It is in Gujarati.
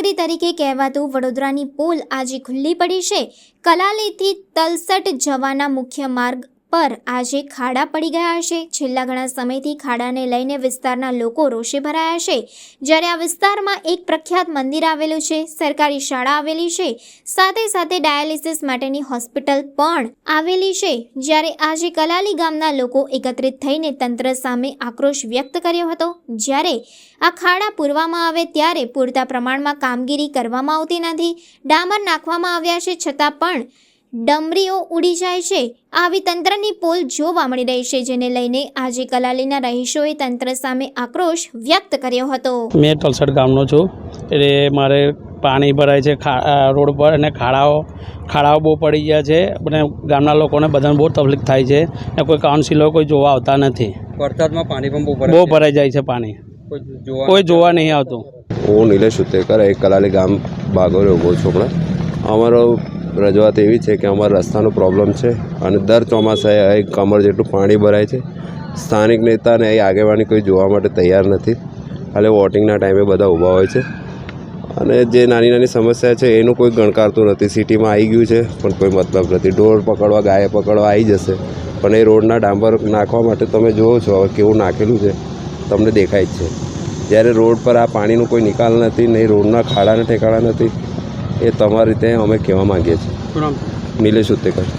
નગરી તરીકે કહેવાતું વડોદરાની પોલ આજે ખુલ્લી પડી છે। કલાલીથી તલસટ જવાના મુખ્ય માર્ગ પર આજે ખાડા પડી ગયા છે। છેલ્લા ઘણા સમયથી ખાડાને લઈને વિસ્તારના લોકો રોષે ભરાયા છે। જ્યારે આ વિસ્તારમાં એક પ્રખ્યાત મંદિર આવેલું છે, સરકારી શાળા આવેલી છે, સાથે સાથે ડાયાલિસિસ માટેની હોસ્પિટલ પણ આવેલી છે। જ્યારે આજે કલાલી ગામના લોકો એકત્રિત થઈને તંત્ર સામે આક્રોશ વ્યક્ત કર્યો હતો। જ્યારે આ ખાડા પૂરવામાં આવે ત્યારે પૂરતા પ્રમાણમાં કામગીરી કરવામાં આવતી નથી। ડામર નાખવામાં આવ્યા છે છતાં પણ ડમરીઓ ઉડી જાય છે। આવી તંત્રની પોલ જોવા મળી રહી છે, જેને લઈને આજે કલાલીના રહીશોએ તંત્ર સામે આક્રોશ વ્યક્ત કર્યો હતો। મેં તલસટ ગામનો છું, એટલે મારે પાણી ભરાય છે રોડ પર અને ખાડાઓ બહુ પડી ગયા છે અને ગામના લોકોને બધાને બહુ તકલીફ થાય છે અને કોઈ કાઉન્સિલર કોઈ જોવા આવતા નથી। વરસાદમાં પાણી પણ બહુ ભરાઈ જાય છે, પાણી કોઈ જોવા નહીં આવતું। હું નિલેશ ઉત્તેકર એક કલાલી ગામ બાગોરે ઊભો છું। હમણાં અમારો રજૂઆત એવી છે કે અમારા રસ્તાનો પ્રોબ્લેમ છે અને દર ચોમાસાએ અહીં કમર જેટલું પાણી ભરાય છે। સ્થાનિક નેતાને અહીં આગેવાની કોઈ જોવા માટે તૈયાર નથી, ખાલી વોટિંગના ટાઈમે બધા ઊભા હોય છે અને જે નાની નાની સમસ્યા છે એનું કોઈ ગણકારતું નથી। સિટીમાં આવી ગયું છે પણ કોઈ મતલબ નથી। ઢોર પકડવા, ગાય પકડવા આવી જશે પણ એ રોડના ડાંબર નાખવા માટે તમે જુઓ છો હવે કેવું નાખેલું છે, તમને દેખાય જ છે। જ્યારે રોડ પર આ પાણીનો કોઈ નિકાલ નથી, નહીં રોડના ખાડાના ઠેકાણા નથી। એ તમારી રીતે અમે કહેવા માંગીએ છીએ। નિલેશ ઉત્તેકર।